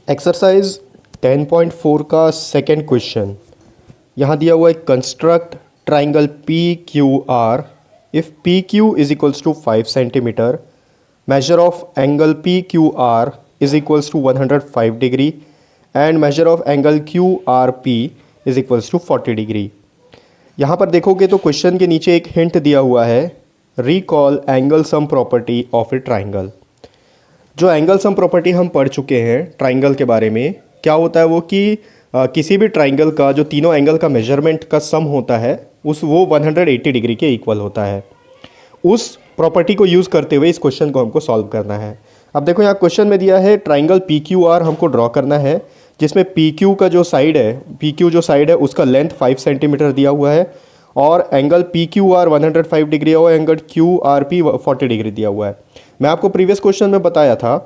Exercise 10.4 का second question यहाँ दिया हुआ है। Construct triangle P Q R if P Q is equals to 5 centimetre, measure of angle PQR is equals to 105 degree and measure of angle QRP is equals to 40 degree। यहाँ पर देखोगे तो question के नीचे एक हिंट दिया हुआ है, recall angle sum property of A triangle. जो एंगल सम प्रॉपर्टी हम पढ़ चुके हैं ट्राइंगल के बारे में, क्या होता है वो कि किसी भी ट्राइंगल का जो तीनों एंगल का मेजरमेंट का सम होता है वो 180 डिग्री के इक्वल होता है। उस प्रॉपर्टी को यूज़ करते हुए इस क्वेश्चन को हमको सॉल्व करना है। अब देखो यहाँ क्वेश्चन में दिया है ट्राइंगल पी क्यू आर हमको ड्रॉ करना है, जिसमें पी क्यू का जो साइड है, पी क्यू जो साइड है उसका लेंथ 5 सेंटीमीटर दिया हुआ है और angle P Q R 105 degree और angle Q R P 40 degree दिया हुआ है। मैं आपको प्रीवियस क्वेश्चन में बताया था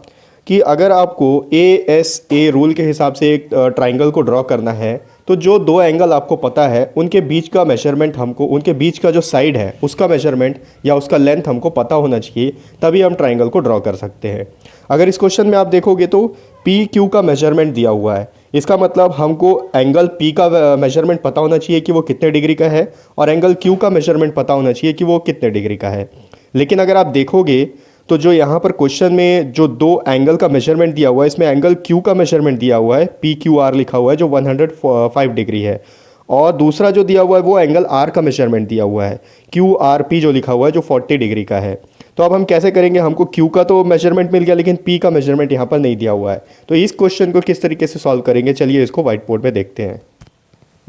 कि अगर आपको ए रूल के हिसाब से एक ट्राइंगल को ड्रॉ करना है तो जो दो एंगल आपको पता है उनके बीच का मेजरमेंट हमको, उनके बीच का जो साइड है उसका मेजरमेंट या उसका लेंथ हमको पता होना चाहिए, तभी हम ट्राइंगल को ड्रॉ कर सकते हैं। अगर इस क्वेश्चन में आप देखोगे तो पी क्यू का मेजरमेंट दिया हुआ है, इसका मतलब हमको एंगल पी का मेजरमेंट पता होना चाहिए कि वो कितने डिग्री का है और एंगल क्यू का मेजरमेंट पता होना चाहिए कि वो कितने डिग्री का है। लेकिन अगर आप देखोगे तो जो यहाँ पर क्वेश्चन में जो दो एंगल का मेजरमेंट दिया हुआ है, इसमें एंगल क्यू का मेजरमेंट दिया हुआ है, पी क्यू आर लिखा हुआ है जो 105 डिग्री है, और दूसरा जो दिया हुआ है वो एंगल आर का मेजरमेंट दिया हुआ है, क्यू आर पी जो लिखा हुआ है जो 40 डिग्री का है। तो अब हम कैसे करेंगे, हमको क्यू का तो मेजरमेंट मिल गया लेकिन पी का मेजरमेंट यहाँ पर नहीं दिया हुआ है, तो इस क्वेश्चन को किस तरीके से सॉल्व करेंगे, चलिए इसको व्हाइट बोर्ड में देखते हैं।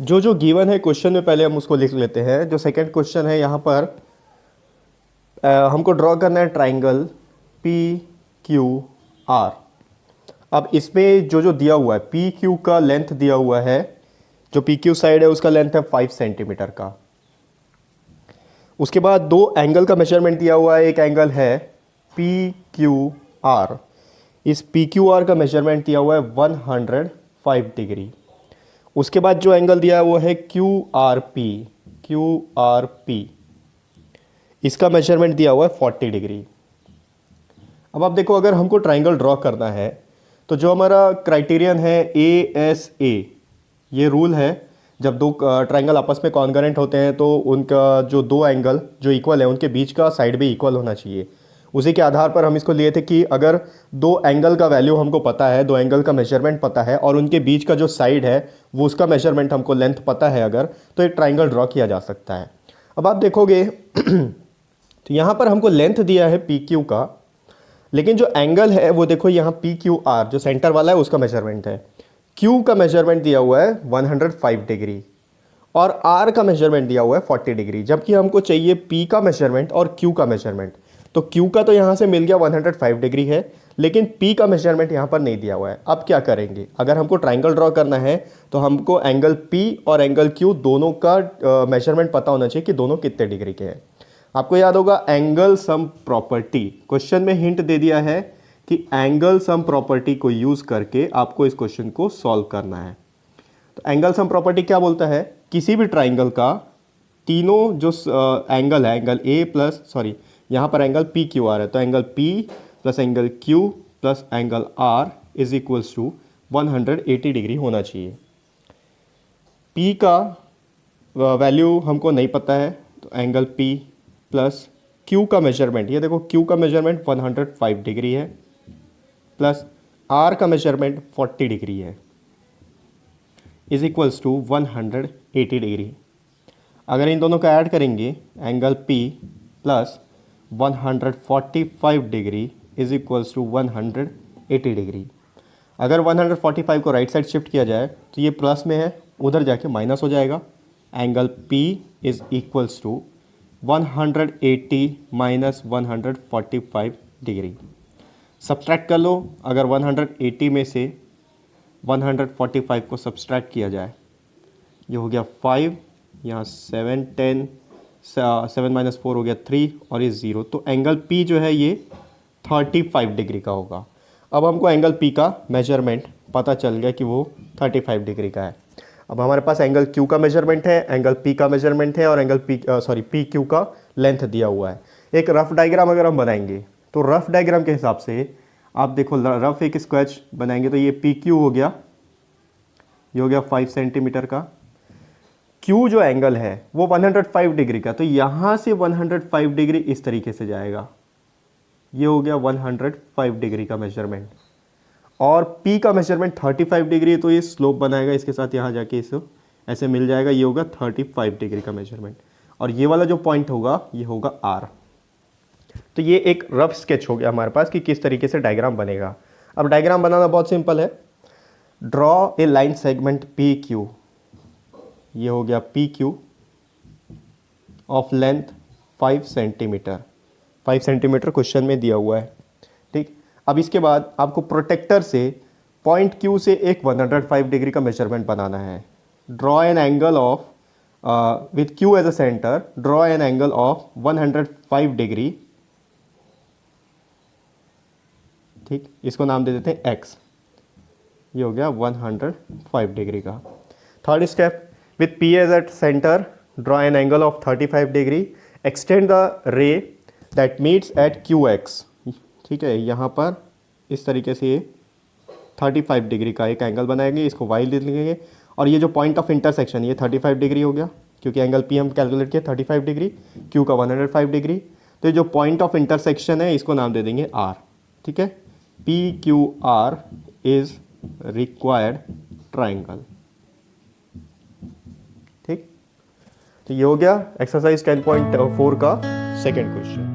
जो गिवन है क्वेश्चन में पहले हम उसको लिख लेते हैं। जो सेकेंड क्वेश्चन है यहाँ पर हमको ड्रॉ करना है ट्राइंगल पी क्यू आर। अब इसमें जो दिया हुआ है, पी क्यू का लेंथ दिया हुआ है, जो पी क्यू साइड है उसका लेंथ है 5 सेंटीमीटर का। उसके बाद दो एंगल का मेजरमेंट दिया हुआ है, एक एंगल है पी क्यू आर, इस पी क्यू आर का मेजरमेंट दिया हुआ है 105 डिग्री। उसके बाद जो एंगल दिया है वो है क्यू आर पी, इसका मेजरमेंट दिया हुआ है 40 डिग्री। अब आप देखो, अगर हमको ट्राइंगल ड्रॉ करना है तो जो हमारा क्राइटेरियन है ASA, ये रूल है, जब दो ट्राइंगल आपस में कॉन्ग्रुएंट होते हैं तो उनका जो दो एंगल जो इक्वल है उनके बीच का साइड भी इक्वल होना चाहिए। उसी के आधार पर हम इसको लिए थे कि अगर दो एंगल का वैल्यू हमको पता है, दो एंगल का मेजरमेंट पता है और उनके बीच का जो साइड है वो उसका मेजरमेंट हमको लेंथ पता है अगर, तो एक ट्राइंगल ड्रॉ किया जा सकता है। अब आप देखोगे तो यहाँ पर हमको लेंथ दिया है पी क्यू का, लेकिन जो एंगल है वो देखो यहाँ पी क्यू आर जो सेंटर वाला है उसका मेजरमेंट है, क्यू का मेजरमेंट दिया हुआ है 105 डिग्री और आर का मेजरमेंट दिया हुआ है 40 डिग्री, जबकि हमको चाहिए पी का मेजरमेंट और क्यू का मेजरमेंट। तो क्यू का तो यहाँ से मिल गया 105 डिग्री है, लेकिन पी का मेजरमेंट यहाँ पर नहीं दिया हुआ है। अब क्या करेंगे, अगर हमको ट्राइंगल ड्रॉ करना है तो हमको एंगल पी और एंगल क्यू दोनों का मेजरमेंट पता होना चाहिए कि दोनों कितने डिग्री के हैं। आपको याद होगा एंगल सम प्रॉपर्टी, क्वेश्चन में हिंट दे दिया है कि एंगल सम प्रॉपर्टी को यूज करके आपको इस क्वेश्चन को सॉल्व करना है। तो एंगल सम प्रॉपर्टी क्या बोलता है, किसी भी ट्राइंगल का तीनों जो एंगल है, एंगल ए प्लस सॉरी यहाँ पर एंगल पी क्यू आर है, तो angle P plus angle Q plus angle R is equals to 180 degree होना चाहिए। पी का वैल्यू हमको नहीं पता है, तो एंगल पी प्लस क्यू का मेजरमेंट, ये देखो क्यू का मेजरमेंट 105 डिग्री है प्लस आर का मेजरमेंट 40 डिग्री है, इज इक्वल्स टू 180 डिग्री। अगर इन दोनों का ऐड करेंगे, angle P plus 145 degree is equals to 180 degree. अगर 145 को राइट साइड शिफ्ट किया जाए तो ये प्लस में है, उधर जाके माइनस हो जाएगा। Angle P is equals to 180 minus 145 degree. Subtract कर लो, अगर 180 में से 145 को सब्सट्रैक्ट किया जाए, ये हो गया 5, यहाँ 7 10 7 माइनस 4 हो गया 3 और ये 0, तो एंगल पी जो है ये 35 डिग्री का होगा। अब हमको एंगल पी का मेजरमेंट पता चल गया कि वो 35 डिग्री का है। अब हमारे पास एंगल क्यू का मेजरमेंट है, एंगल पी का मेजरमेंट है और एंगल पी क्यू का लेंथ दिया हुआ है। एक रफ डायग्राम अगर हम बनाएंगे तो रफ डायग्राम के हिसाब से आप देखो रफ एक स्केच बनाएंगे तो ये पी क्यू हो गया, ये हो गया 5 सेंटीमीटर का। क्यू जो एंगल है वो 105 डिग्री का, तो यहाँ से 105 डिग्री इस तरीके से जाएगा, ये हो गया 105 डिग्री का मेजरमेंट। और P का मेजरमेंट 35 डिग्री है, तो ये स्लोप बनाएगा इसके साथ, यहाँ जाके इसे ऐसे मिल जाएगा, ये होगा 35 डिग्री का मेजरमेंट। और ये वाला जो पॉइंट होगा ये होगा R। तो ये एक रफ स्केच हो गया हमारे पास कि किस तरीके से डायग्राम बनेगा। अब डायग्राम बनाना बहुत सिंपल है। Draw a line segment P Q, ये हो गया P Q of length 5 centimetre. 5 centimetre question में दिया हुआ है, ठीक। अब इसके बाद आपको प्रोटेक्टर से पॉइंट क्यू से एक 105 डिग्री का मेजरमेंट बनाना है। Draw an angle of with Q as a centre, draw an angle of 105 degree, ठीक। इसको नाम दे देते हैं एक्स, ये हो गया 105 डिग्री का। Third step, with P as at centre, draw an angle of 35 degree, extend the ray that meets at Q X, ठीक है। यहाँ पर इस तरीके से 35 डिग्री का एक एंगल बनाएंगे, इसको वाई लिख लेंगे। और ये जो पॉइंट ऑफ इंटरसेक्शन ये 35 डिग्री हो गया, क्योंकि एंगल पी हम कैलकुलेट किया 35 डिग्री, क्यू का 105 डिग्री। तो ये जो पॉइंट ऑफ इंटरसेक्शन है इसको नाम दे देंगे आर, ठीक है। P Q are is required triangle, ठीक। तो ये हो गया एक्सरसाइज 10.4 का सेकेंड क्वेश्चन।